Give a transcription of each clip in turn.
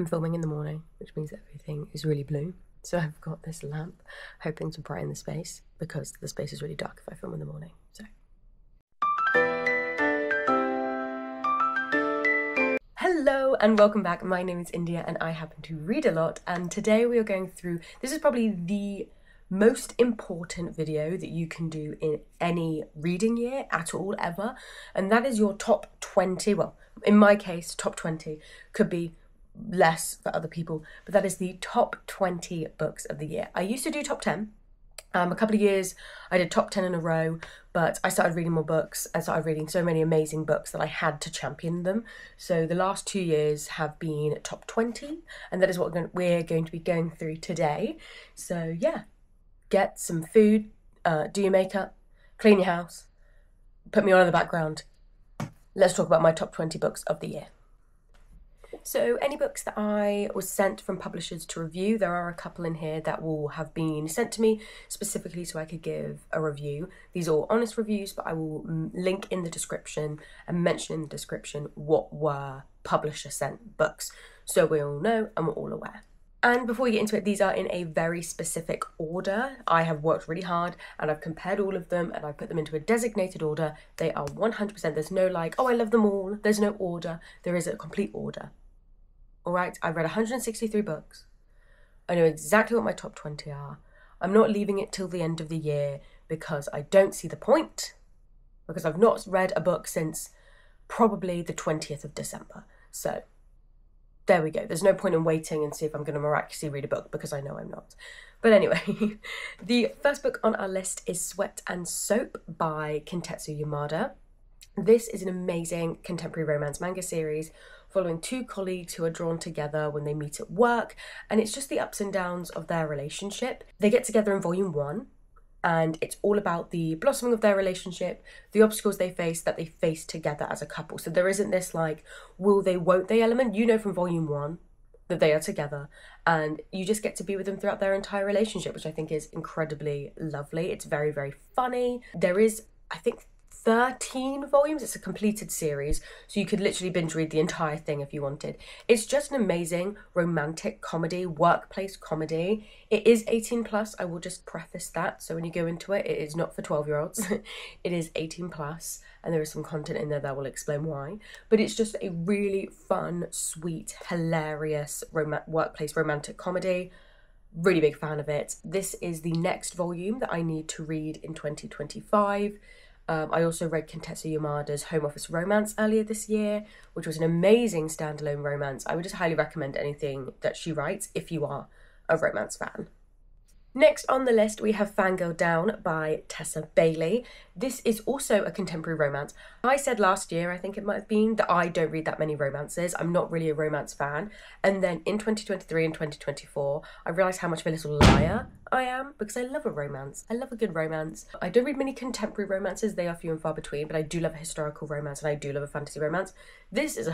I'm filming in the morning, which means everything is really blue. So I've got this lamp, hoping to brighten the space because the space is really dark if I film in the morning. So. Hello and welcome back. My name is India and I happen to read a lot, and today we are going through, this is probably the most important video that you can do in any reading year at all ever, and that is your top 20, well in my case top 20, could be less for other people, but that is the top 20 books of the year. I used to do top 10. A couple of years I did top 10 in a row, but I started reading more books and started reading so many amazing books that I had to champion them. So the last 2 years have been top 20, and that is what we're going to be going through today. So yeah, get some food, do your makeup, clean your house, put me on in the background. Let's talk about my top 20 books of the year. So any books that I was sent from publishers to review, there are a couple in here that will have been sent to me specifically so I could give a review. These are all honest reviews, but I will link in the description and mention in the description what were publisher sent books, so we all know and we're all aware. And before we get into it, these are in a very specific order. I have worked really hard and I've compared all of them and I put them into a designated order. They are 100%, there's no like, oh I love them all, there's no order, there is a complete order. Alright, I've read 163 books. I know exactly what my top 20 are. I'm not leaving it till the end of the year because I don't see the point, because I've not read a book since probably the 20th of December. So there we go. There's no point in waiting and see if I'm going to miraculously read a book, because I know I'm not. But anyway, the first book on our list is Sweat and Soap by Kintetsu Yamada. This is an amazing contemporary romance manga series following two colleagues who are drawn together when they meet at work, and it's just the ups and downs of their relationship. They get together in volume 1, and it's all about the blossoming of their relationship, the obstacles they face that they face together as a couple. So there isn't this like will they, won't they element. You know from volume 1 that they are together, and you just get to be with them throughout their entire relationship, which I think is incredibly lovely. It's very, very funny. There is, I think, 13 volumes. It's a completed series, so you could literally binge read the entire thing if you wanted. It's just an amazing romantic comedy, workplace comedy. It is 18 plus, I will just preface that, so when you go into it, it is not for 12-year-olds. It is 18 plus, and there is some content in there that will explain why, but it's just a really fun, sweet, hilarious workplace romantic comedy. Really big fan of it. This is the next volume that I need to read in 2025. I also read Kintetsu Yamada's Home Office Romance earlier this year, which was an amazing standalone romance. I would just highly recommend anything that she writes if you are a romance fan. Next on the list, we have Fangirl Down by Tessa Bailey. This is also a contemporary romance. I said last year, I think it might have been, that I don't read that many romances. I'm not really a romance fan. And then in 2023 and 2024, I realised how much of a little liar I am, because I love a romance. I love a good romance. I don't read many contemporary romances. They are few and far between, but I do love a historical romance and I do love a fantasy romance. This is a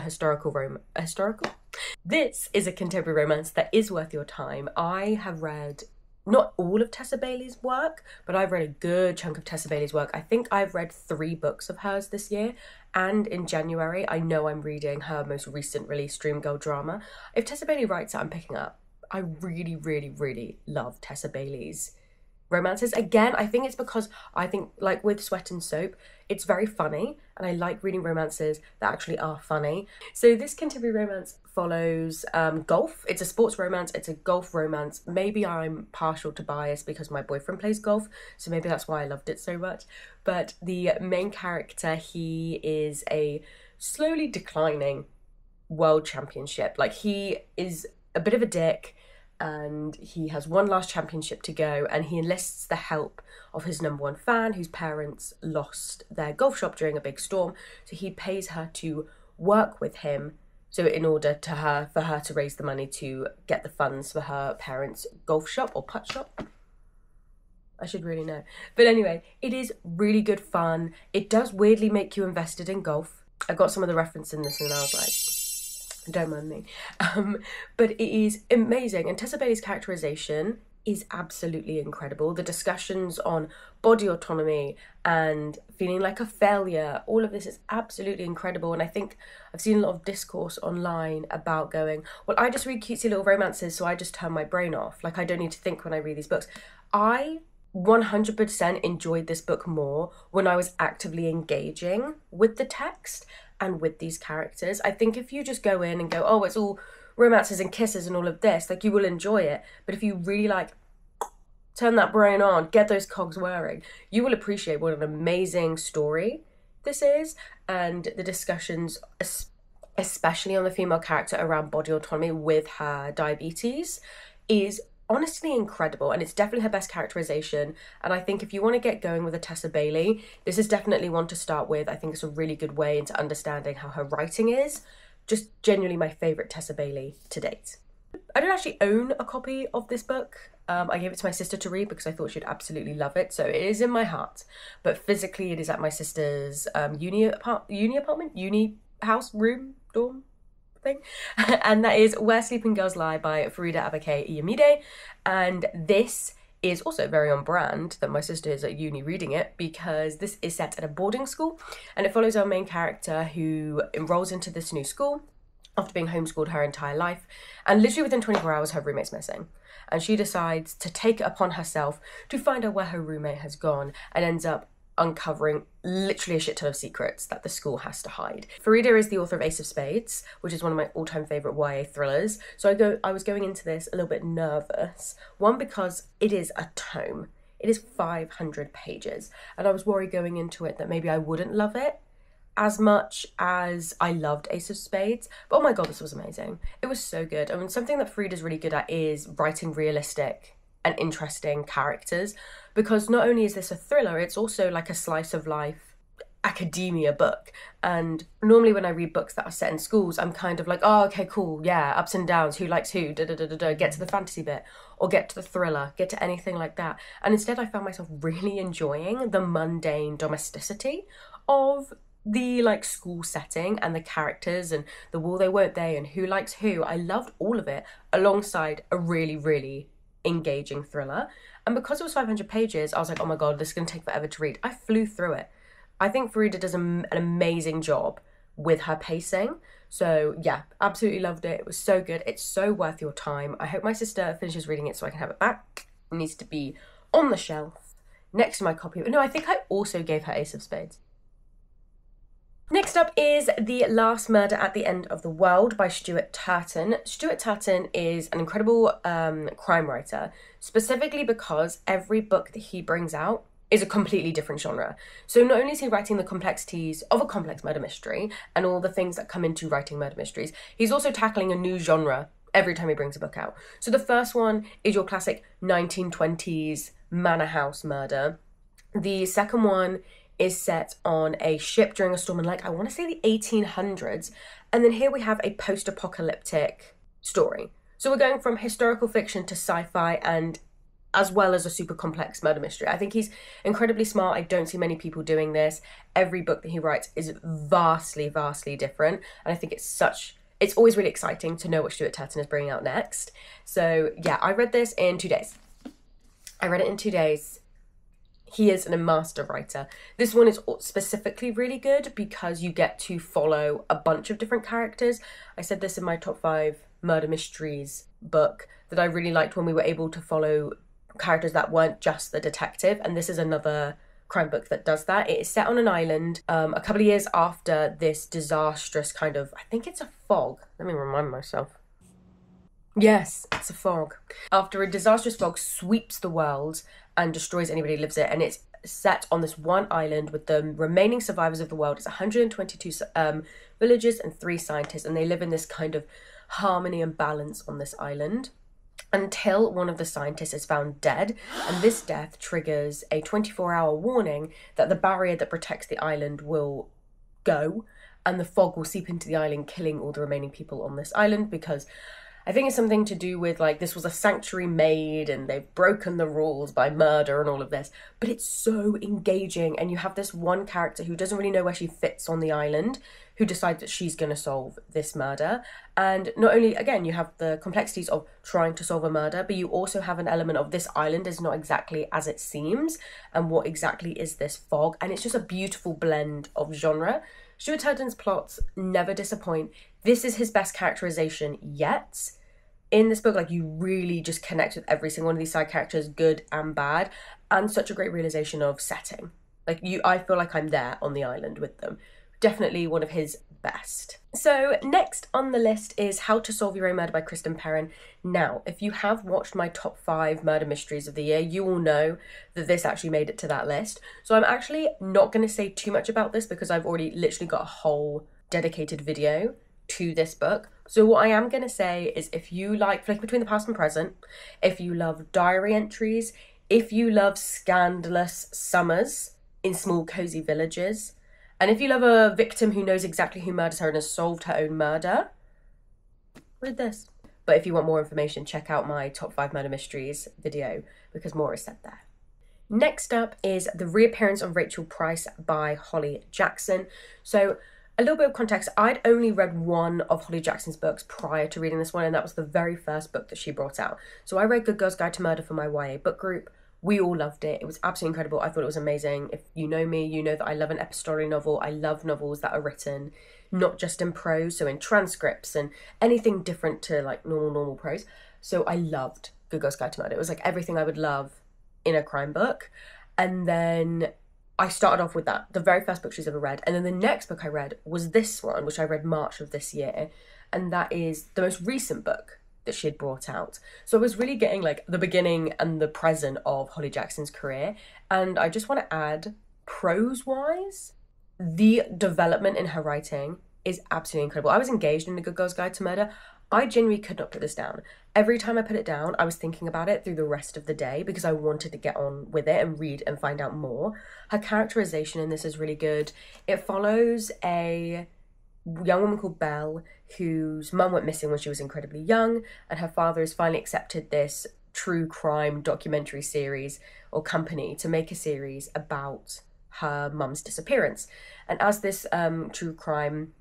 This is a contemporary romance that is worth your time. I have read not all of Tessa Bailey's work, but I've read a good chunk of Tessa Bailey's work. I think I've read 3 books of hers this year, and in January, I know I'm reading her most recent release, Dreamgirl Drama. If Tessa Bailey writes it, I'm picking up. I really, really, really love Tessa Bailey's romances. Again, I think it's because I think, like with Sweat and Soap, it's very funny, and I like reading romances that actually are funny. So this contemporary romance follows golf. It's a sports romance, it's a golf romance. Maybe I'm partial to bias because my boyfriend plays golf, so maybe that's why I loved it so much. But the main character, he is a slowly declining world championship. Like, he is a bit of a dick, and he has one last championship to go, and he enlists the help of his #1 fan whose parents lost their golf shop during a big storm. So he pays her to work with him, so in order for her to raise the money to get the funds for her parents' golf shop or putt shop. I should really know. But anyway, it is really good fun. It does weirdly make you invested in golf. I got some of the reference in this and I was like, don't mind me. But it is amazing, and Tessa Bailey's characterization is absolutely incredible. The discussions on body autonomy and feeling like a failure, all of this is absolutely incredible. And I think I've seen a lot of discourse online about going, well, I just read cutesy little romances, so I just turn my brain off. Like, I don't need to think when I read these books. I 100% enjoyed this book more when I was actively engaging with the text and with these characters. I think if you just go in and go, oh, it's all romances and kisses and all of this, like, you will enjoy it. But if you really like turn that brain on, get those cogs whirring, you will appreciate what an amazing story this is. And the discussions, especially on the female character around body autonomy with her diabetes, is honestly incredible. And it's definitely her best characterization. And I think if you want to get going with a Tessa Bailey, this is definitely one to start with. I think it's a really good way into understanding how her writing is. Just genuinely my favourite Tessa Bailey to date. I don't actually own a copy of this book. I gave it to my sister to read because I thought she'd absolutely love it. So it is in my heart. But physically it is at my sister's uni house, room, dorm thing. And that is Where Sleeping Girls Lie by Farida Abake Iyamide. And this is also very on brand that my sister is at uni reading it, because this is set at a boarding school and it follows our main character who enrolls into this new school after being homeschooled her entire life, and literally within 24 hours her roommate's missing, and she decides to take it upon herself to find out where her roommate has gone, and ends up uncovering literally a shit ton of secrets that the school has to hide. Farida is the author of Ace of Spades, which is one of my all-time favourite YA thrillers. So I was going into this a little bit nervous. One, because it is a tome. It is 500 pages. And I was worried going into it that maybe I wouldn't love it as much as I loved Ace of Spades. But oh my god, this was amazing. It was so good. I mean, something that Farida's really good at is writing realistic and interesting characters, because not only is this a thriller, it's also like a slice of life academia book. And normally when I read books that are set in schools, I'm kind of like, oh, okay, cool, yeah, ups and downs, who likes who, da da da da da, get to the fantasy bit, or get to the thriller, get to anything like that. And instead I found myself really enjoying the mundane domesticity of the like school setting and the characters and the will they won't they and who likes who. I loved all of it alongside a really, really engaging thriller. And because it was 500 pages, I was like, oh my god, this is going to take forever to read. I flew through it. I think Farida does an amazing job with her pacing. So yeah, absolutely loved it. It was so good. It's so worth your time. I hope my sister finishes reading it so I can have it back. It needs to be on the shelf next to my copy. No, I think I also gave her Ace of Spades. Next up is The Last Murder at the End of the World by Stuart Turton. Stuart Turton is an incredible crime writer, specifically because every book that he brings out is a completely different genre. So not only is he writing the complexities of a complex murder mystery and all the things that come into writing murder mysteries, he's also tackling a new genre every time he brings a book out. So the first one is your classic 1920s manor house murder. The second one is set on a ship during a storm in, like, I want to say the 1800s. And then here we have a post-apocalyptic story. So we're going from historical fiction to sci-fi, and as well as a super complex murder mystery. I think he's incredibly smart. I don't see many people doing this. Every book that he writes is vastly, vastly different. And I think it's always really exciting to know what Stuart Turton is bringing out next. So yeah, I read this in 2 days. I read it in 2 days. He is a master writer. This one is specifically really good because you get to follow a bunch of different characters. I said this in my top 5 murder mysteries book, that I really liked when we were able to follow characters that weren't just the detective, and this is another crime book that does that. It is set on an island a couple of years after this disastrous kind of, I think it's a fog. Let me remind myself. Yes, it's a fog. After a disastrous fog sweeps the world and destroys anybody who lives it, and it's set on this one island with the remaining survivors of the world. It's 122 villagers and 3 scientists, and they live in this kind of harmony and balance on this island until one of the scientists is found dead, and this death triggers a 24-hour warning that the barrier that protects the island will go, and the fog will seep into the island, killing all the remaining people on this island, because I think it's something to do with, like, this was a sanctuary made and they've broken the rules by murder and all of this. But it's so engaging, and you have this one character who doesn't really know where she fits on the island, who decides that she's going to solve this murder. And not only, again, you have the complexities of trying to solve a murder, but you also have an element of this island is not exactly as it seems, and what exactly is this fog. And it's just a beautiful blend of genre. Stuart Turton's plots never disappoint. This is his best characterization yet. In this book, like, you really just connect with every single one of these side characters, good and bad, and such a great realization of setting. Like, I feel like I'm there on the island with them. Definitely one of his best. So next on the list is How to Solve Your Own Murder by Kristen Perrin. Now, if you have watched my top 5 murder mysteries of the year, you will know that this actually made it to that list. So I'm actually not going to say too much about this because I've already literally got a whole dedicated video to this book. So what I am going to say is, if you like Flick Between the Past and Present, if you love diary entries, if you love scandalous summers in small cozy villages, and if you love a victim who knows exactly who murdered her and has solved her own murder, read this. But if you want more information, check out my top 5 murder mysteries video, because more is said there. Next up is The Reappearance of Rachel Price by Holly Jackson. So a little bit of context, I'd only read one of Holly Jackson's books prior to reading this one, and that was the very first book that she brought out. So I read Good Girl's Guide to Murder for my YA book group. We all loved it. It was absolutely incredible. I thought it was amazing. If you know me, you know that I love an epistolary novel. I love novels that are written not just in prose, so in transcripts and anything different to like normal prose. So I loved Good Girl's Guide to Murder. It was like everything I would love in a crime book. And then I started off with that, the very first book she's ever read. And then the next book I read was this one, which I read March of this year. And that is the most recent book that she had brought out. So I was really getting like the beginning and the present of Holly Jackson's career. And I just want to add, prose-wise, the development in her writing is absolutely incredible. I was engaged in The Good Girl's Guide to Murder. I genuinely could not put this down. Every time I put it down, I was thinking about it through the rest of the day because I wanted to get on with it and read and find out more. Her characterization in this is really good. It follows a young woman called Belle whose mum went missing when she was incredibly young, and her father has finally accepted this true crime documentary series or company to make a series about her mum's disappearance. And as this true crime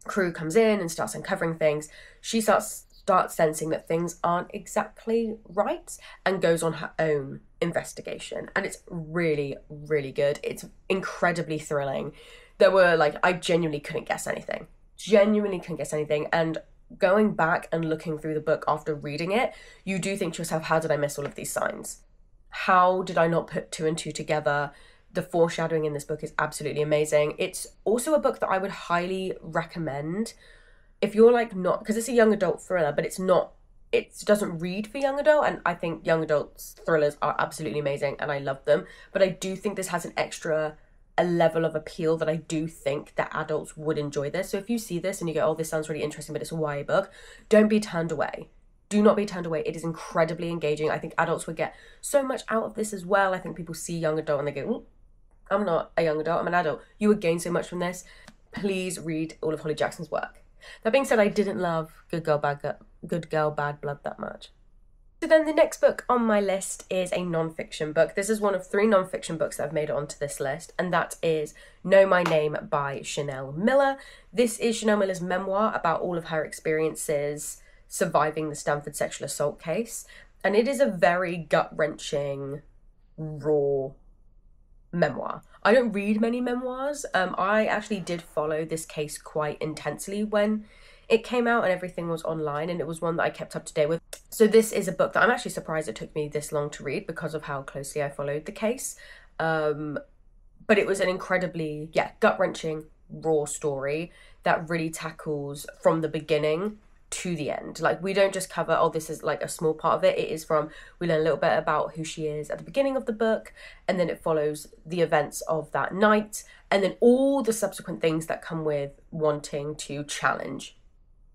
crew comes in and starts uncovering things, she starts sensing that things aren't exactly right and goes on her own investigation. And it's really, really good. It's incredibly thrilling. There were like, I genuinely couldn't guess anything. And going back and looking through the book after reading it, you do think to yourself, how did I miss all of these signs? How did I not put 2 and 2 together? The foreshadowing in this book is absolutely amazing. It's also a book that I would highly recommend if you're like not, because it's a young adult thriller, but it doesn't read for young adult, and I think young adult thrillers are absolutely amazing and I love them. But I do think this has a level of appeal that I do think that adults would enjoy this. So if you see this and you go, oh, this sounds really interesting, but it's a YA book, don't be turned away. Do not be turned away. It is incredibly engaging. I think adults would get so much out of this as well. I think people see young adult and they go, I'm not a young adult, I'm an adult. You would gain so much from this. Please read all of Holly Jackson's work. That being said, I didn't love Good Girl, Bad Blood that much. So then the next book on my list is a non-fiction book. This is one of 3 non-fiction books that have made it onto this list, and that is Know My Name by Chanel Miller. This is Chanel Miller's memoir about all of her experiences surviving the Stanford sexual assault case, and it is a very gut-wrenching, raw memoir. I don't read many memoirs. I actually did follow this case quite intensely when it came out and everything was online, and it was one that I kept up to date with. So this is a book that I'm actually surprised it took me this long to read because of how closely I followed the case. But it was an incredibly, gut-wrenching, raw story that really tackles from the beginning to the end. Like, we don't just cover, oh, this is like a small part of it. It is from, we learn a little bit about who she is at the beginning of the book, and then it follows the events of that night, and then all the subsequent things that come with wanting to challenge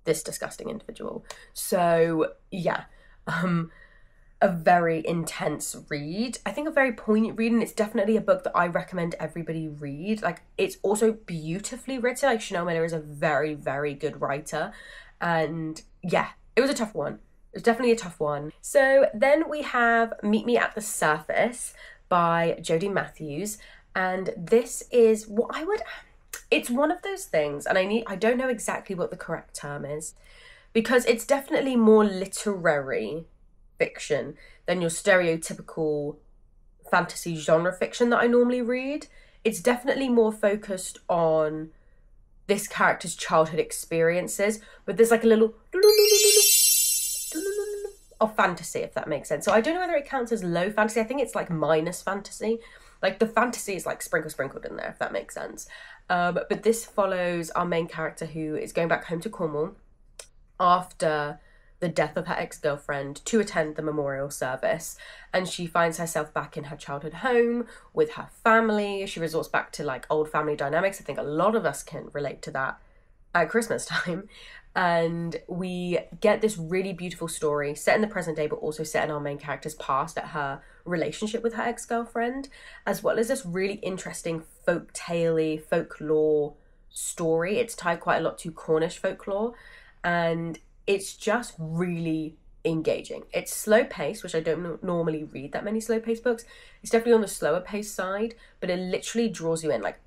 this disgusting individual. So yeah, a very intense read. I think a very poignant read, and it's definitely a book that I recommend everybody read. Like, it's also beautifully written. Like, Chanel Miller is a very, very good writer. And yeah, it was a tough one. It was definitely a tough one. So then we have Meet Me at the Surface by Jodie Matthews. And this is what It's one of those things, and I don't know exactly what the correct term is, because it's definitely more literary fiction than your stereotypical fantasy genre fiction that I normally read. It's definitely more focused on this character's childhood experiences, but there's like a little of fantasy, if that makes sense. So I don't know whether it counts as low fantasy. I think it's like minus fantasy. Like the fantasy is like sprinkled in there, if that makes sense. But this follows our main character who is going back home to Cornwall after the death of her ex-girlfriend to attend the memorial service, and she finds herself back in her childhood home with her family. She resorts back to like old family dynamics. I think a lot of us can relate to that at Christmas time, and we get this really beautiful story set in the present day, but also set in our main character's past at her relationship with her ex-girlfriend, as well as this really interesting folklore story. It's tied quite a lot to Cornish folklore, and it's just really engaging. It's slow paced, which I don't normally read that many slow paced books. It's definitely on the slower paced side, but it literally draws you in. Like,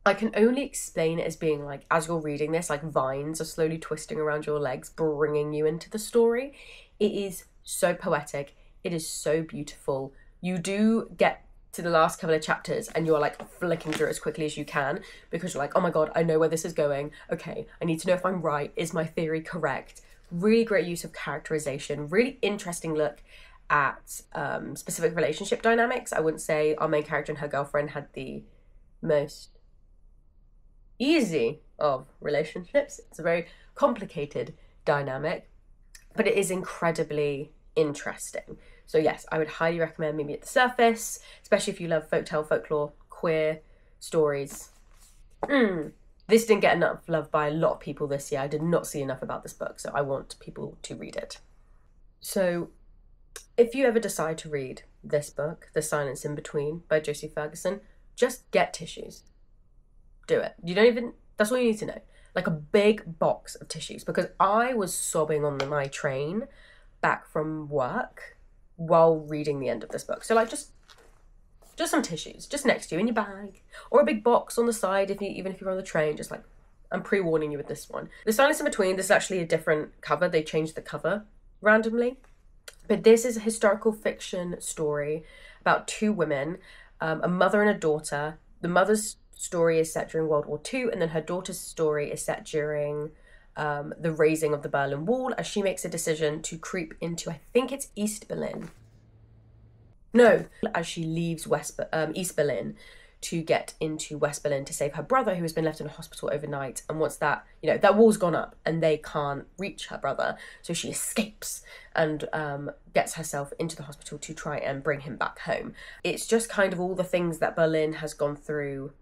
I can only explain it as being like, as you're reading this, like vines are slowly twisting around your legs, bringing you into the story. It is so poetic. It is so beautiful. You do get to the last couple of chapters and you're like flicking through it as quickly as you can, because you're like, oh my God, I know where this is going. Okay, I need to know if I'm right. Is my theory correct? Really great use of characterization, really interesting look at specific relationship dynamics. I wouldn't say our main character and her girlfriend had the most easy of relationships. It's a very complicated dynamic, but it is incredibly interesting. So yes, I would highly recommend Mimi at the Surface, especially if you love folktale, folklore, queer stories. This didn't get enough love by a lot of people this year. I did not see enough about this book, so I want people to read it. So if you ever decide to read this book, The Silence in Between by Josie Ferguson, just get tissues. Do it. That's all you need to know. Like a big box of tissues, because I was sobbing on my train back from work while reading the end of this book. So like just some tissues, just next to you in your bag, or a big box on the side even if you're on the train. Just like, I'm pre-warning you with this one. The Silence in Between, this is actually a different cover. They changed the cover randomly. But this is a historical fiction story about two women, a mother and a daughter. The mother's story is set during World War II, and then her daughter's story is set during the raising of the Berlin Wall, as she makes a decision to creep into, I think it's East Berlin. No, as she leaves East Berlin to get into West Berlin to save her brother, who has been left in a hospital overnight. And once that wall's gone up and they can't reach her brother, so she escapes and gets herself into the hospital to try and bring him back home. It's just kind of all the things that Berlin has gone through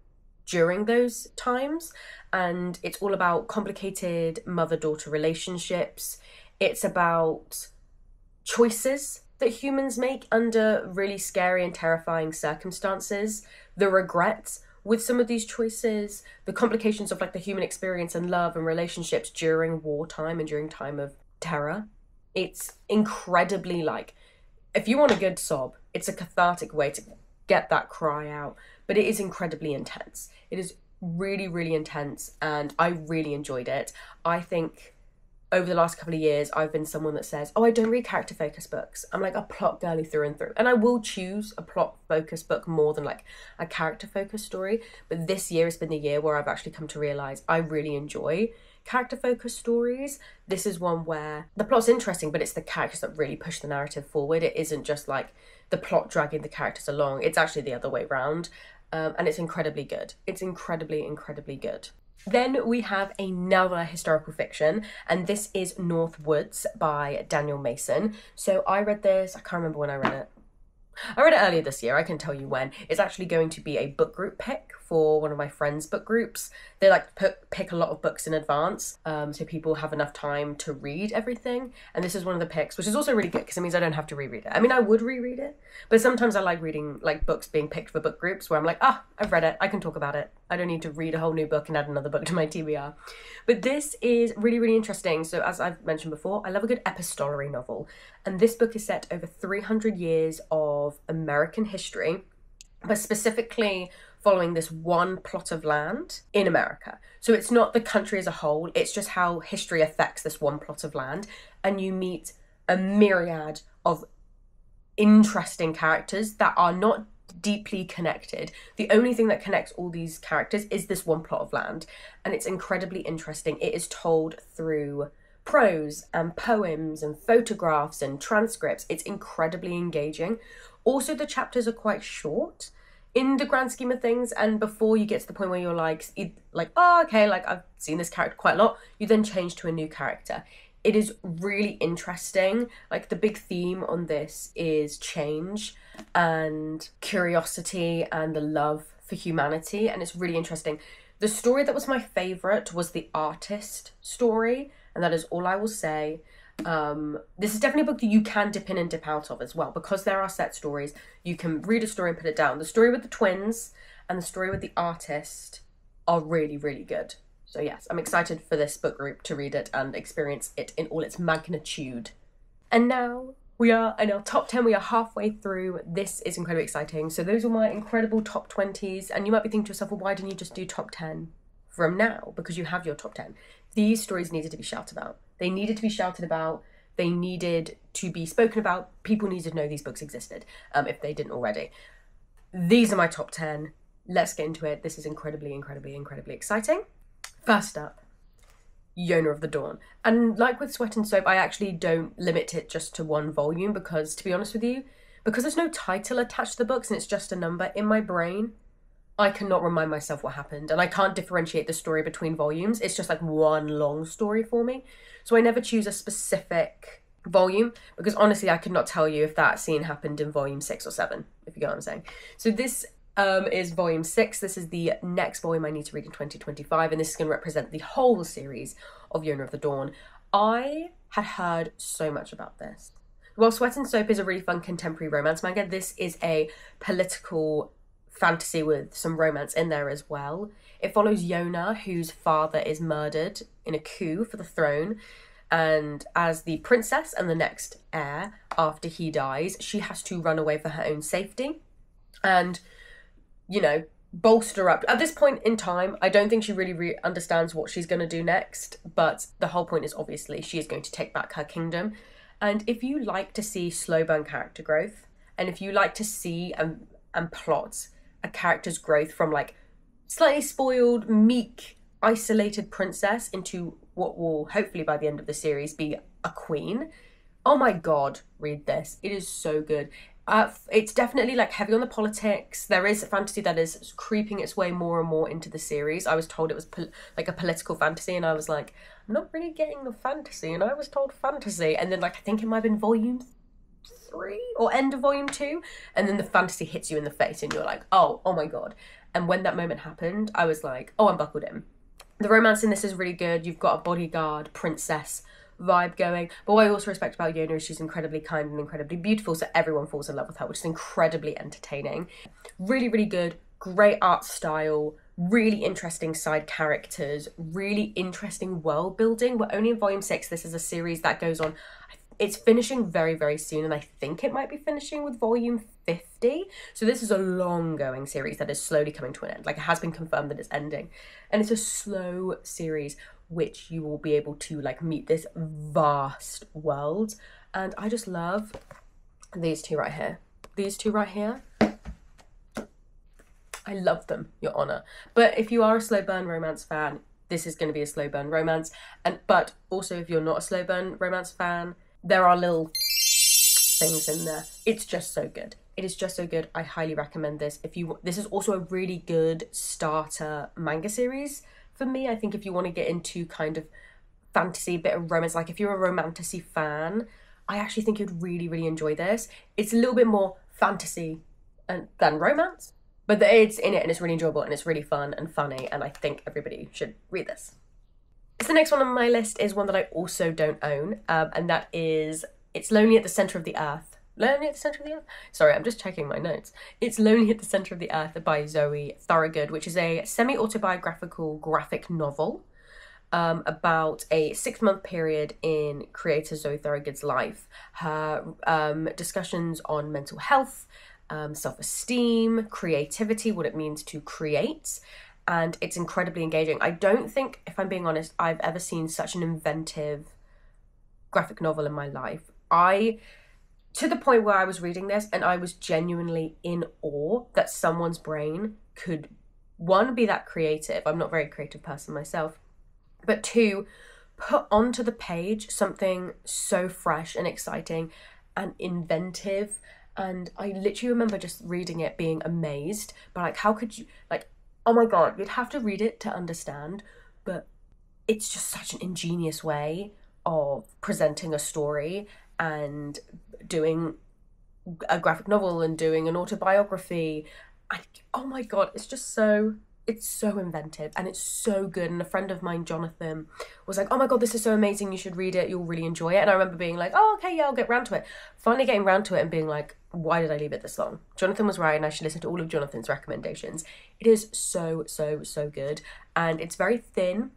during those times, and it's all about complicated mother-daughter relationships. It's about choices that humans make under really scary and terrifying circumstances, the regrets with some of these choices, the complications of like the human experience and love and relationships during wartime and during time of terror. It's incredibly, like, if you want a good sob, it's a cathartic way to get that cry out, but it is incredibly intense. It is really, really intense, and I really enjoyed it. I think over the last couple of years, I've been someone that says, oh, I don't read character-focused books. I'm like a plot girly through and through. And I will choose a plot-focused book more than like a character-focused story. But this year has been the year where I've actually come to realise I really enjoy character-focused stories. This is one where the plot's interesting, but it's the characters that really push the narrative forward. It isn't just like the plot dragging the characters along. It's actually the other way around. And it's incredibly good. It's incredibly, incredibly good. Then we have another historical fiction, and this is North Woods by Daniel Mason. So I read this, I can't remember when I read it. I read it earlier this year, I can tell you when. It's actually going to be a book group pick for one of my friends' book groups. They like to pick a lot of books in advance, so people have enough time to read everything. And this is one of the picks, which is also really good because it means I don't have to reread it. I mean, I would reread it, but sometimes I like reading like books being picked for book groups where I'm like, I've read it, I can talk about it. I don't need to read a whole new book and add another book to my TBR. But this is really, really interesting. So as I've mentioned before, I love a good epistolary novel. And this book is set over 300 years of American history, but specifically following this one plot of land in America. So it's not the country as a whole, it's just how history affects this one plot of land. And you meet a myriad of interesting characters that are not deeply connected. The only thing that connects all these characters is this one plot of land, and it's incredibly interesting. It is told through prose and poems and photographs and transcripts. It's incredibly engaging. Also, the chapters are quite short in the grand scheme of things, and before you get to the point where you're like, oh, okay, like I've seen this character quite a lot, you then change to a new character. It is really interesting. Like, the big theme on this is change and curiosity and the love for humanity, and it's really interesting. The story that was my favourite was the artist story, and that is all I will say. This is definitely a book that you can dip in and dip out of as well, because there are set stories. You can read a story and put it down. The story with the twins and the story with the artist are really, really good. So yes, I'm excited for this book group to read it and experience it in all its magnitude. And now we are in our top 10. We are halfway through. This is incredibly exciting. So those are my incredible top 20s. And you might be thinking to yourself, well, why didn't you just do top 10 from now? Because you have your top 10. These stories needed to be shouted about. They needed to be shouted about. They needed to be spoken about. People needed to know these books existed, if they didn't already. These are my top 10. Let's get into it. This is incredibly, incredibly, incredibly exciting. First up, Yona of the Dawn. And like with Sweat and Soap, I actually don't limit it just to one volume because, to be honest with you, because there's no title attached to the books and it's just a number, in my brain, I cannot remind myself what happened, and I can't differentiate the story between volumes. It's just like one long story for me. So I never choose a specific volume because honestly, I could not tell you if that scene happened in volume 6 or 7, if you get what I'm saying. So this is volume 6. This is the next volume I need to read in 2025, and this is going to represent the whole series of Yona of the Dawn. I had heard so much about this. While Sweat and Soap is a really fun contemporary romance manga, this is a political fantasy with some romance in there as well. It follows Yona, whose father is murdered in a coup for the throne, and as the princess and the next heir after he dies, she has to run away for her own safety and, you know, bolster up. At this point in time, I don't think she really understands what she's going to do next, but the whole point is obviously she is going to take back her kingdom. And if you like to see slow burn character growth, and if you like to see and plot a character's growth from like slightly spoiled, meek, isolated princess into what will hopefully by the end of the series be a queen, oh my god, read this. It is so good. It's definitely like heavy on the politics. There is fantasy that is creeping its way more and more into the series. I was told it was like a political fantasy, and I was like, I'm not really getting the fantasy, and I was told fantasy. And then like I think it might have been volume 3 or end of volume 2, and then the fantasy hits you in the face and you're like, oh my god. And when that moment happened, I was like, oh, I'm buckled in. The romance in this is really good. You've got a bodyguard princess vibe going, but what I also respect about Yona is she's incredibly kind and incredibly beautiful, so everyone falls in love with her, which is incredibly entertaining. Really, really good, great art style, really interesting side characters, really interesting world building. We're only in volume 6. This is a series that goes on, it's finishing very, very soon, and I think it might be finishing with volume 50. So this is a long going series that is slowly coming to an end. Like, it has been confirmed that it's ending, and it's a slow series which you will be able to like meet this vast world. And I just love these two right here. These two right here. I love them, Your Honor. But if you are a slow burn romance fan, this is going to be a slow burn romance. But also if you're not a slow burn romance fan, there are little things in there. It's just so good. It is just so good. I highly recommend this. This is also a really good starter manga series for me. I think if you want to get into kind of fantasy, bit of romance, like if you're a romantasy fan, I actually think you'd really, really enjoy this. It's a little bit more fantasy than romance, but it's in it and it's really enjoyable and it's really fun and funny, and I think everybody should read this. So the next one on my list is one that I also don't own, and that is It's Lonely at the Center of the Earth. Lonely at the Center of the Earth? Sorry, I'm just checking my notes. It's Lonely at the Center of the Earth by Zoe Thorogood, which is a semi-autobiographical graphic novel about a 6-month period in creator Zoe Thorogood's life. Her discussions on mental health self-esteem, creativity, what it means to create, and it's incredibly engaging. I don't think, if I'm being honest, I've ever seen such an inventive graphic novel in my life. To the point where I was reading this and I was genuinely in awe that someone's brain could, one, be that creative. I'm not a very creative person myself, but two, put onto the page something so fresh and exciting and inventive. And I literally remember just reading it being amazed, but like, how could you, like, oh my God, you'd have to read it to understand, but it's just such an ingenious way of presenting a story and doing a graphic novel and doing an autobiography. Oh my God, it's so inventive and it's so good. And a friend of mine, Jonathan, was like, oh my God, this is so amazing, you should read it, you'll really enjoy it. And I remember being like, oh, okay, yeah, I'll get round to it. Finally getting round to it and being like, why did I leave it this long? Jonathan was right, and I should listen to all of Jonathan's recommendations. It is so good, and it's very thin,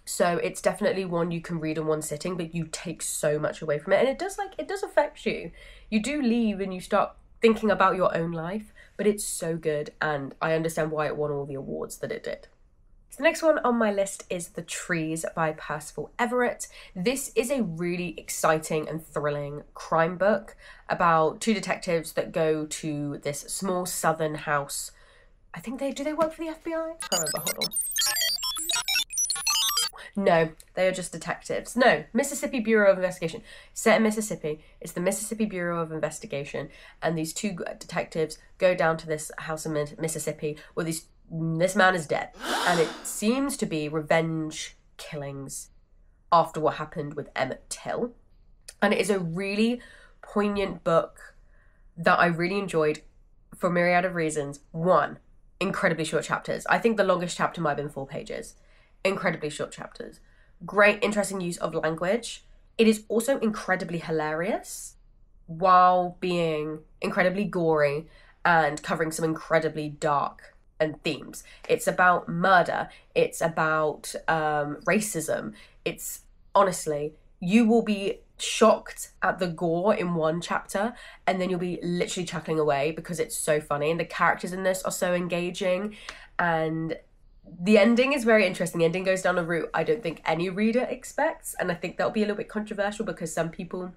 so it's definitely one you can read in one sitting, but you take so much away from it. And it does affect you. You do leave and you start thinking about your own life, but it's so good, and I understand why it won all the awards that it did. So the next one on my list is The Trees by Percival Everett. This is a really exciting and thrilling crime book about two detectives that go to this small southern house. I think do they work for the FBI? I can't remember, hold on. No, they are just detectives. No, Mississippi Bureau of Investigation. Set in Mississippi. It's the Mississippi Bureau of Investigation. And these two detectives go down to this house in Mississippi where this man is dead. And it seems to be revenge killings after what happened with Emmett Till. And it is a really poignant book that I really enjoyed for a myriad of reasons. One, incredibly short chapters. I think the longest chapter might have been 4 pages. Incredibly short chapters. Great, interesting use of language. It is also incredibly hilarious while being incredibly gory and covering some incredibly dark themes. It's about murder. It's about racism. It's, honestly, you will be shocked at the gore in one chapter and then you'll be literally chuckling away because it's so funny, and the characters in this are so engaging, and the ending is very interesting. The ending goes down a route I don't think any reader expects, and I think that'll be a little bit controversial because some people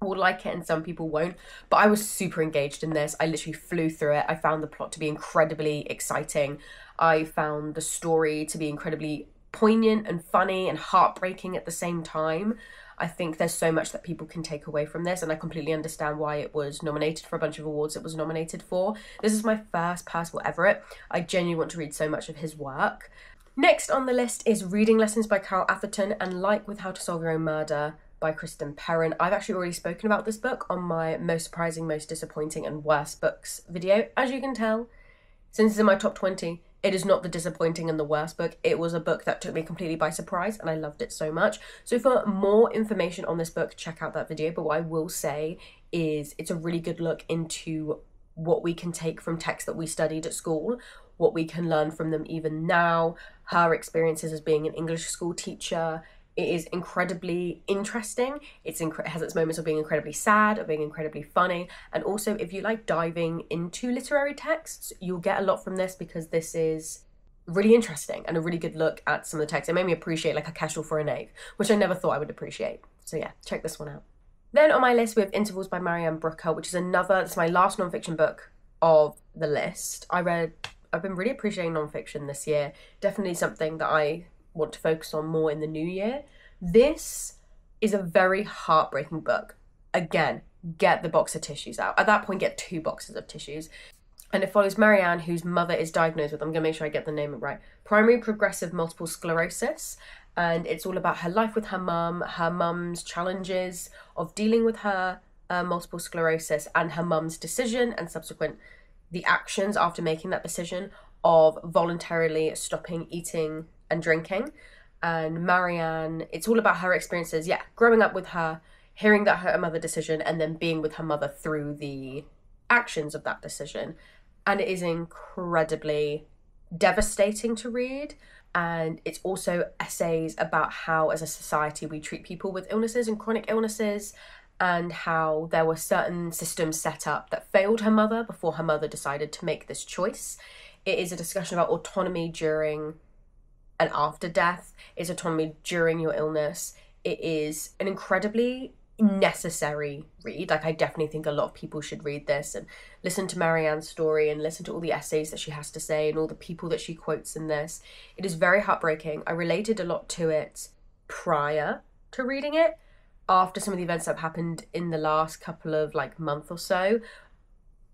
will like it and some people won't. But I was super engaged in this. I literally flew through it. I found the plot to be incredibly exciting. I found the story to be incredibly poignant and funny and heartbreaking at the same time. I think there's so much that people can take away from this, and I completely understand why it was nominated for a bunch of awards it was nominated for. This is my first Percival Everett. I genuinely want to read so much of his work. Next on the list is Reading Lessons by Carol Atherton and Like with How to Solve Your Own Murder by Kristen Perrin. I've actually already spoken about this book on my most surprising, most disappointing and worst books video. As you can tell, since it's in my top 20, it is not the disappointing and the worst book. It was a book that took me completely by surprise and I loved it so much. So for more information on this book, check out that video. But what I will say is it's a really good look into what we can take from texts that we studied at school, what we can learn from them even now, her experiences as being an English school teacher. It is incredibly interesting. It has its moments of being incredibly sad, of being incredibly funny. And also, if you like diving into literary texts, you'll get a lot from this because this is really interesting and a really good look at some of the texts. It made me appreciate like A Cashel for a Knave, which I never thought I would appreciate. So yeah, check this one out. Then on my list we have Intervals by Marianne Brooker, which is it's my last non-fiction book of the list. I've been really appreciating non-fiction this year. Definitely something that I want to focus on more in the new year. This is a very heartbreaking book. Again, get the box of tissues out. At that point, get 2 boxes of tissues. And it follows Marianne, whose mother is diagnosed with, I'm going to make sure I get the name right, primary progressive multiple sclerosis. And it's all about her life with her mum's challenges of dealing with her multiple sclerosis, and her mum's decision and subsequent the actions after making that decision of voluntarily stopping eating and drinking. And Marianne, it's all about her experiences, growing up with her, hearing that her mother decision, and then being with her mother through the actions of that decision. And it is incredibly devastating to read. And it's also essays about how as a society we treat people with illnesses and chronic illnesses, and how there were certain systems set up that failed her mother before her mother decided to make this choice. It is a discussion about autonomy during and after death. It's autonomy during your illness. It is an incredibly necessary read. Like, I definitely think a lot of people should read this and listen to Marianne's story and listen to all the essays that she has to say and all the people that she quotes in this. It is very heartbreaking. I related a lot to it prior to reading it. After some of the events that have happened in the last couple of month or so,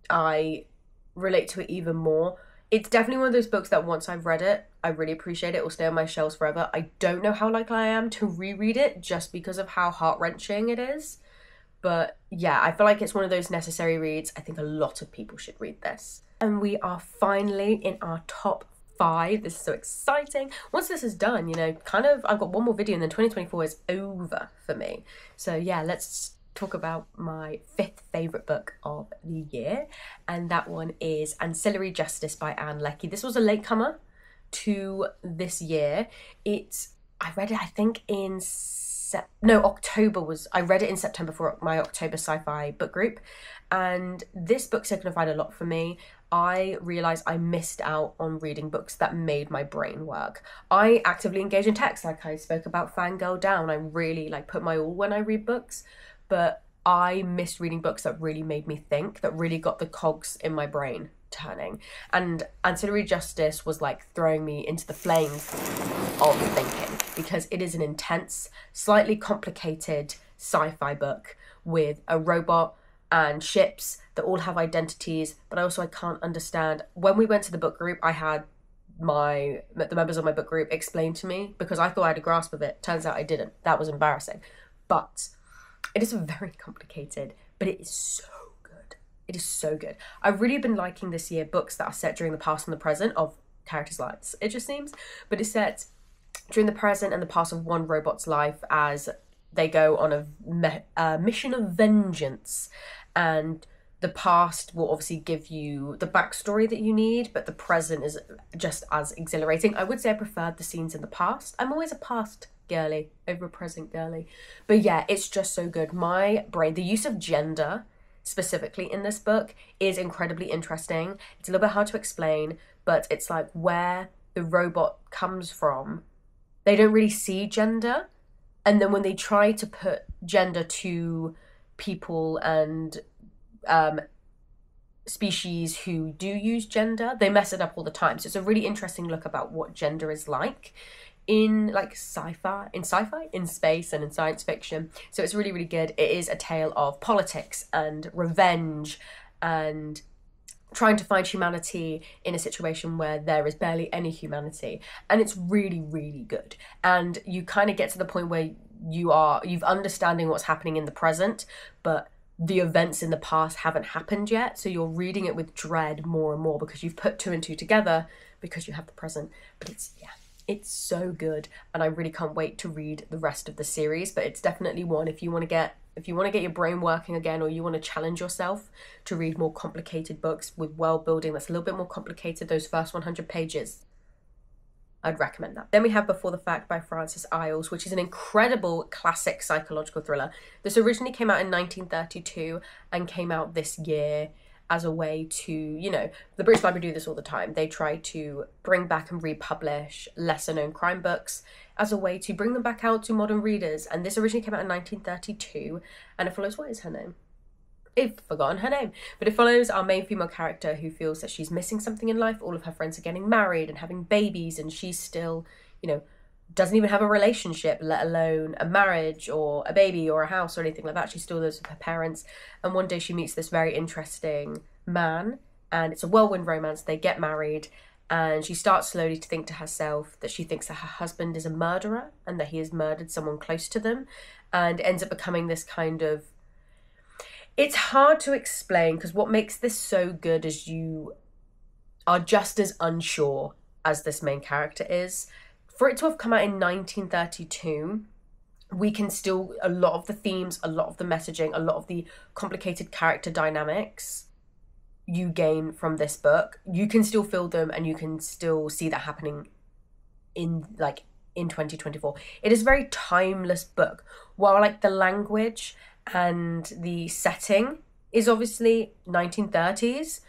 I relate to it even more. It's definitely one of those books that once I've read it, I really appreciate it. It will stay on my shelves forever. I don't know how likely I am to reread it just because of how heart-wrenching it is. But yeah, I feel like it's one of those necessary reads. I think a lot of people should read this. And we are finally in our top 5. This is so exciting. Once this is done, I've got one more video and then 2024 is over for me. So yeah, let's talk about my 5th favourite book of the year, and that one is Ancillary Justice by Ann Leckie. This was a latecomer to this year. I read it, I think in October I read it in September for my October sci-fi book group, and this book signified a lot for me. I realised I missed out on reading books that made my brain work. I actively engage in text, like I spoke about Fangirl Down. I really put my all when I read books, but I missed reading books that really made me think, that really got the cogs in my brain turning. And Ancillary Justice was throwing me into the flames of thinking, because it is an intense, slightly complicated sci-fi book with a robot and ships that all have identities, but I can't understand. When we went to the book group, I had the members of my book group explain to me, because I thought I had a grasp of it. Turns out I didn't. That was embarrassing. But it is very complicated, but it is so good. It is so good. I've really been liking this year books that are set during the past and the present of characters' lives, it just seems. But it's set during the present and the past of one robot's life as they go on a mission of vengeance. And the past will obviously give you the backstory that you need, but the present is just as exhilarating. I would say I preferred the scenes in the past. I'm always a past girly over a present girly. But yeah, it's just so good. My brain, the use of gender specifically in this book is incredibly interesting. It's a little bit hard to explain, but it's where the robot comes from, they don't really see gender. And then when they try to put gender to people and species who do use gender, they mess it up all the time. So it's a really interesting look about what gender is like in sci-fi, in space and in science fiction. So it's really, really good. It is a tale of politics and revenge and trying to find humanity in a situation where there is barely any humanity. And it's really, really good. And you kind of get to the point where you've understanding what's happening in the present, but the events in the past haven't happened yet. So you're reading it with dread more and more because you've put 2 and 2 together because you have the present. But it's so good, and I really can't wait to read the rest of the series. But it's definitely one, if you want to get your brain working again, or you want to challenge yourself to read more complicated books with world building that's a little bit more complicated, those first 100 pages, I'd recommend that. Then we have Before the Fact by Frances Iles, which is an incredible classic psychological thriller. This originally came out in 1932 and came out this year as a way to, the British Library do this all the time. They try to bring back and republish lesser known crime books as a way to bring them back out to modern readers. And this originally came out in 1932, and it follows, what is her name? I've forgotten her name, but it follows our main female character who feels that she's missing something in life. All of her friends are getting married and having babies, and she's still, doesn't even have a relationship, let alone a marriage or a baby or a house or anything like that. She still lives with her parents. And one day she meets this very interesting man, and it's a whirlwind romance. They get married, and she starts slowly to think to herself that she thinks that her husband is a murderer and that he has murdered someone close to them, and ends up becoming this kind of... It's hard to explain, because what makes this so good is you are just as unsure as this main character is. For it to have come out in 1932, we can still, a lot of the themes, a lot of the messaging, a lot of the complicated character dynamics you gain from this book, you can still feel them, and you can still see that happening in 2024. It is a very timeless book. While the language and the setting is obviously 1930s.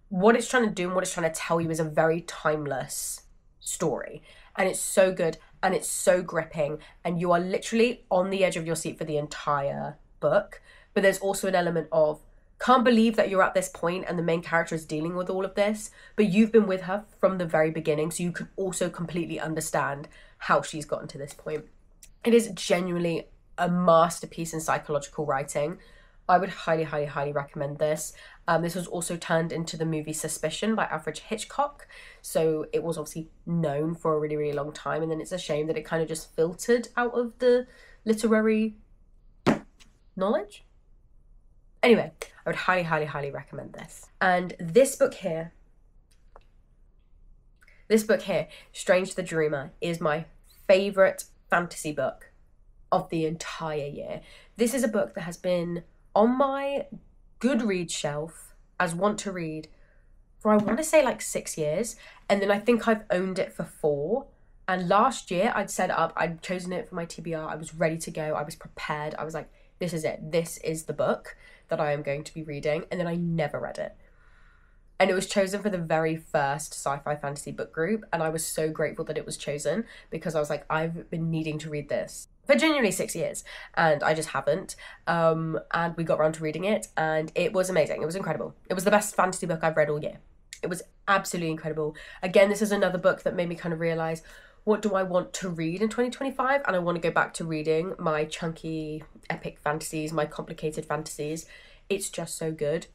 What it's trying to do and what it's trying to tell you is a very timeless story. And it's so good and it's so gripping, and you are literally on the edge of your seat for the entire book. But there's also an element of, can't believe that you're at this point and the main character is dealing with all of this, but you've been with her from the very beginning, so you can also completely understand how she's gotten to this point. It is genuinely a masterpiece in psychological writing. I would highly, highly, highly recommend this. This was also turned into the movie Suspicion by Alfred Hitchcock. So it was obviously known for a really, really long time. And then it's a shame that it kind of just filtered out of the literary knowledge. Anyway, I would highly, highly, highly recommend this. And this book here, Strange the Dreamer, is my favourite fantasy book of the entire year. This is a book that has been on my Goodreads shelf as want to read for, I want to say, like 6 years. And then I think I've owned it for 4. And last year I'd set it up, I'd chosen it for my TBR. I was ready to go. I was prepared. I was like, this is it. This is the book that I am going to be reading. And then I never read it. And it was chosen for the very first sci-fi fantasy book group. And I was so grateful that it was chosen, because I was like, I've been needing to read this for genuinely 6 years, and I just haven't. And we got around to reading it, and it was amazing. It was incredible. It was the best fantasy book I've read all year. It was absolutely incredible. Again, this is another book that made me kind of realise, what do I want to read in 2025? And I want to go back to reading my chunky epic fantasies, my complicated fantasies. It's just so good.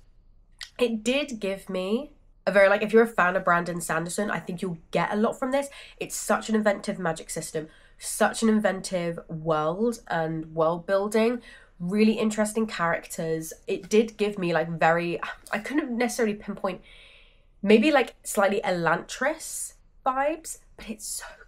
It did give me a very, like, if you're a fan of Brandon Sanderson, I think you'll get a lot from this. It's such an inventive magic system, such an inventive world and world building, really interesting characters. It did give me like very, I couldn't necessarily pinpoint, maybe like slightly Elantris vibes, but it's so good.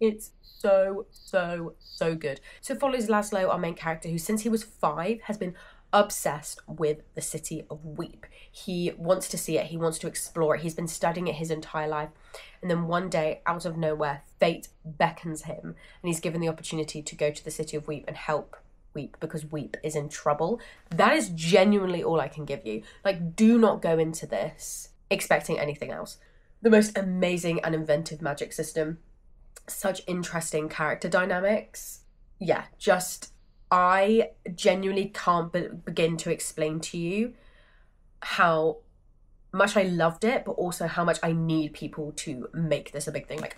It's so, so, so good. So it follows Laszlo, our main character, who since he was 5 has been obsessed with the city of Weep. He wants to see it. He wants to explore it. He's been studying it his entire life. And then one day, out of nowhere, fate beckons him, and he's given the opportunity to go to the city of Weep and help Weep, because Weep is in trouble. That is genuinely all I can give you. Like, do not go into this expecting anything else. The most amazing and inventive magic system. Such interesting character dynamics. Yeah, just, I genuinely can't begin to explain to you how much I loved it, but also how much I need people to make this a big thing. Like,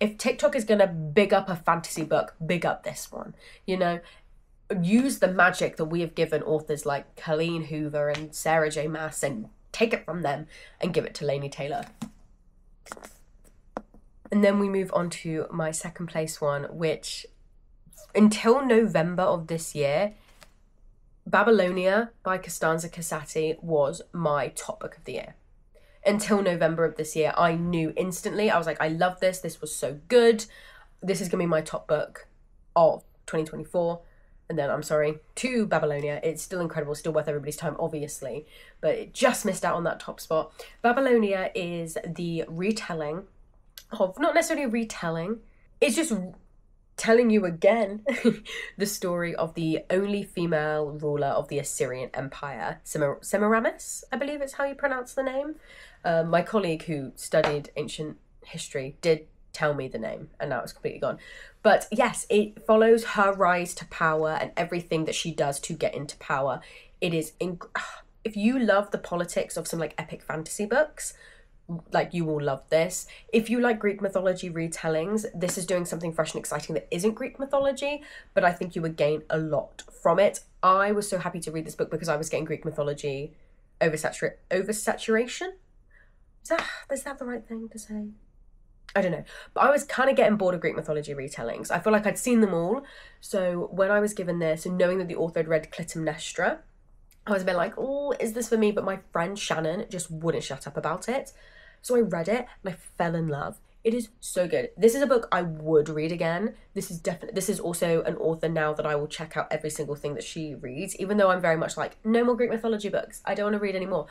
if TikTok is gonna big up a fantasy book, big up this one. You know, use the magic that we have given authors like Colleen Hoover and Sarah J. Maas, and take it from them and give it to Laini Taylor. And then we move on to my second place one, which until November of this year, Babylonia by Costanza Casati was my top book of the year. Until November of this year, I knew instantly. I was like, I love this. This was so good. This is going to be my top book of 2024. And then, I'm sorry, to Babylonia. It's still incredible, still worth everybody's time, obviously. But it just missed out on that top spot. Babylonia is the retelling of, not necessarily a retelling, it's just telling you again the story of the only female ruler of the Assyrian Empire, Semiramis, I believe it's how you pronounce the name. My colleague who studied ancient history did tell me the name, and now it's completely gone. But yes, it follows her rise to power and everything that she does to get into power. It is, if you love the politics of some like epic fantasy books, like, you will love this. If you like Greek mythology retellings, this is doing something fresh and exciting that isn't Greek mythology, but I think you would gain a lot from it. I was so happy to read this book because I was getting Greek mythology oversaturation? Is that the right thing to say? I don't know. But I was kind of getting bored of Greek mythology retellings. I feel like I'd seen them all. So when I was given this, and knowing that the author had read Clytemnestra, I was a bit like, oh, is this for me? But my friend Shannon just wouldn't shut up about it. So I read it and I fell in love. It is so good. This is a book I would read again. This is also an author now that I will check out every single thing that she reads, even though I'm very much like, no more Greek mythology books. I don't want to read anymore.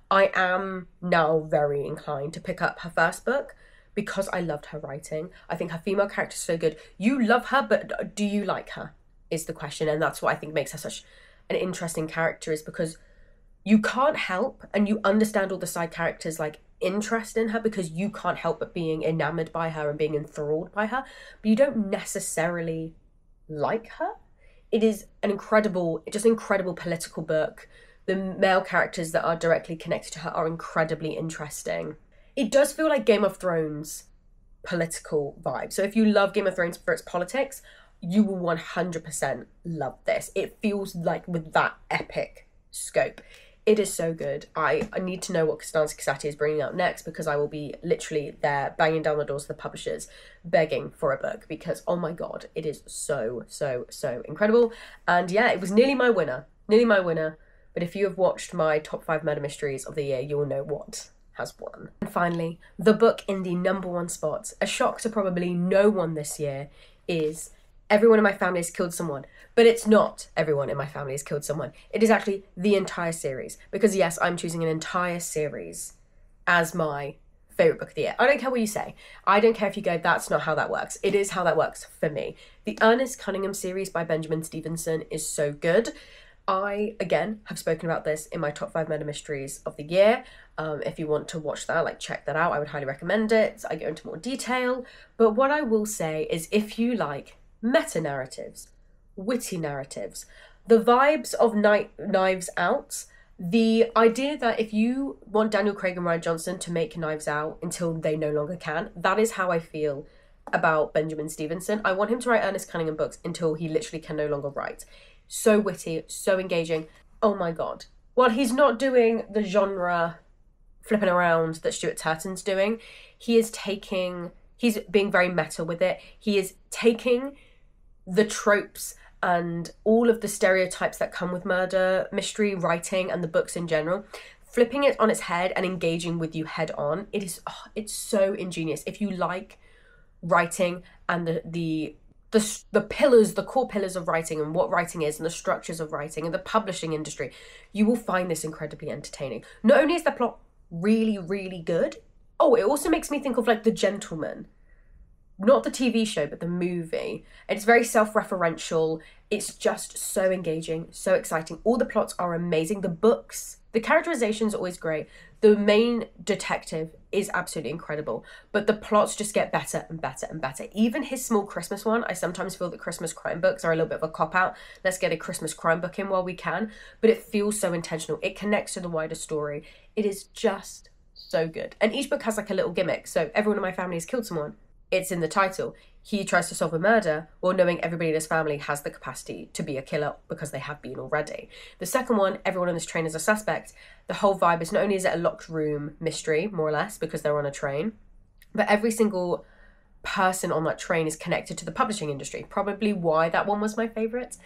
I am now very inclined to pick up her first book because I loved her writing. I think her female character is so good. You love her, but do you like her? Is the question. And that's what I think makes her such an interesting character is because you can't help, and you understand all the side characters' like interest in her because you can't help but being enamored by her and being enthralled by her, but you don't necessarily like her. It is an incredible, just incredible political book. The male characters that are directly connected to her are incredibly interesting. It does feel like Game of Thrones political vibe. So if you love Game of Thrones for its politics, you will 100% love this. It feels like with that epic scope. It is so good. I need to know what Costanza Casati is bringing out next, because I will be literally there banging down the doors of the publishers begging for a book, because oh my god, it is so incredible. And yeah, it was nearly my winner. But if you have watched my top 5 murder mysteries of the year, you will know what has won. And finally, the book in the #1 spot, a shock to probably no one this year, is Everyone in My Family Has Killed Someone. But it's not Everyone in My Family Has Killed Someone. It is actually the entire series. Because yes, I'm choosing an entire series as my favourite book of the year. I don't care what you say. I don't care if you go, that's not how that works. It is how that works for me. The Ernest Cunningham series by Benjamin Stevenson is so good. I, again, have spoken about this in my top 5 murder mysteries of the year. If you want to watch that, like check that out, I would highly recommend it. I go into more detail. But what I will say is, if you like meta-narratives, witty narratives, the vibes of Knives Out, the idea that if you want Daniel Craig and Rian Johnson to make Knives Out until they no longer can, that is how I feel about Benjamin Stevenson. I want him to write Ernest Cunningham books until he literally can no longer write. So witty, so engaging. Oh my god. Well, he's not doing the genre flipping around that Stuart Turton's doing. He's being very meta with it. He is taking the tropes and all of the stereotypes that come with murder mystery writing and the books in general, flipping it on its head and engaging with you head on. It's so ingenious. If you like writing and the pillars, the core pillars of writing and what writing is and the structures of writing and the publishing industry, you will find this incredibly entertaining. Not only is the plot really good, it also makes me think of like The Gentleman. Not the TV show, but the movie. It's very self-referential. It's just so engaging, so exciting. All the plots are amazing. The books, the characterization's always great. The main detective is absolutely incredible, but the plots just get better and better and better. Even his Small Christmas one, I sometimes feel that Christmas crime books are a little bit of a cop-out. Let's get a Christmas crime book in while we can, but it feels so intentional. It connects to the wider story. It is just so good. And each book has like a little gimmick. So Everyone in My Family Has Killed Someone. It's in the title. He tries to solve a murder while knowing everybody in his family has the capacity to be a killer because they have been already. The second one, Everyone on this train is a suspect. The whole vibe is, not only is it a locked room mystery, more or less, because they're on a train, but every single person on that train is connected to the publishing industry. Probably why that one was my favourite.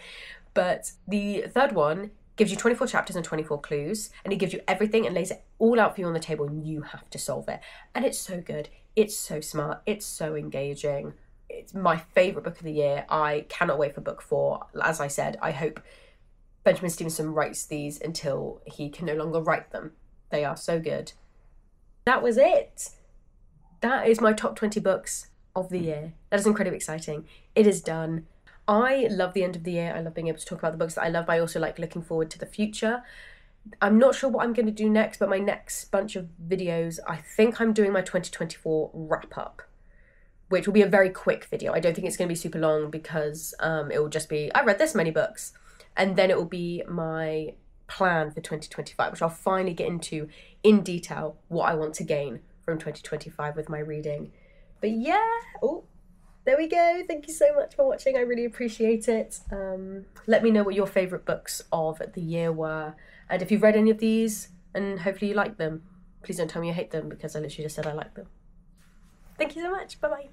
But the third one gives you 24 chapters and 24 clues, and it gives you everything and lays it all out for you on the table, and you have to solve it. And it's so good. It's so smart. It's so engaging. It's my favourite book of the year. I cannot wait for book 4. As I said, I hope Benjamin Stevenson writes these until he can no longer write them. They are so good. That was it. That is my top 20 books of the year. That is incredibly exciting. It is done. I love the end of the year. I love being able to talk about the books that I love, but I also like looking forward to the future. I'm not sure what I'm going to do next, but my next bunch of videos, I think I'm doing my 2024 wrap-up, which will be a very quick video. I don't think it's going to be super long because it will just be, I read this many books. And then it will be my plan for 2025, which I'll finally get into in detail what I want to gain from 2025 with my reading. But yeah, there we go. Thank you so much for watching. I really appreciate it. Let me know what your favourite books of the year were. And if you've read any of these, and hopefully you like them, please don't tell me you hate them, because I literally just said I like them. Thank you so much. Bye-bye.